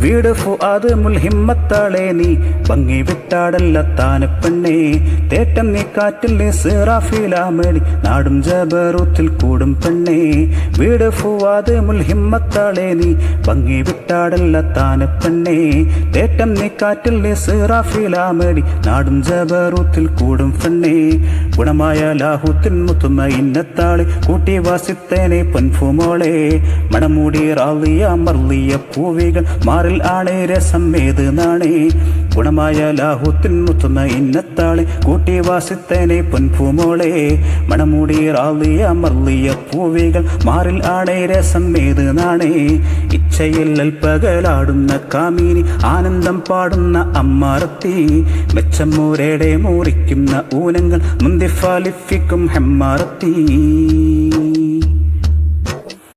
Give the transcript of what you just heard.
വീട് ഫുആദ് മുൽഹിമ്മത്താളെ നീ ഭംഗി വിട്ടാടല്ല താനപ്പെണ്ണേ തേട്ടം നീ കാറ്റിൽ സിറാഫിലാമേടി നാടും ജബറൂത്തിൽ കൂടും പെണ്ണേ വീട് ഫുആദ് മുൽഹിമ്മത്താളെ നീ ഭംഗി വിട്ടാടല്ല താനപ്പെണ്ണേ തേട്ടം നീ കാറ്റിൽ സിറാഫിലാമേടി നാടും ജബറൂത്തിൽ കൂടും പെണ്ണേ ഗുണമായ ലാഹൂത്തിൻ മുത്തുന്ന ഇന്നത്താളെ കൂട്ടി വാസിത്തേനെ പൊൻഫുമോളെ മണമൂടി റാളിയ മർലിയ പൂവികൾ മാറിൽ ആണേ രസം ഏത് നാണേ ഗുണമായ ലാഹൂത്തിൻ മുത്തുന്ന ഇന്നത്താളെ കൂട്ടി വാസിത്തേനെ പൊൻഫുമോളെ മണമൂടി റാളിയ മർലിയ പൂവികൾ മാറിൽ ആണേ രസം ഏത് നാണേ ഇച്ഛയിൽ അൽപ്പകലാടുന്ന കാമിനി ആനന്ദം പാടുന്ന അമ്മാറത്തി മെച്ചമ്മൂരയുടെ മൂറിക്കുന്ന ഊനങ്ങൾ മുന്തിഫാലിഫിക്കും ഹെമ്മാറത്തി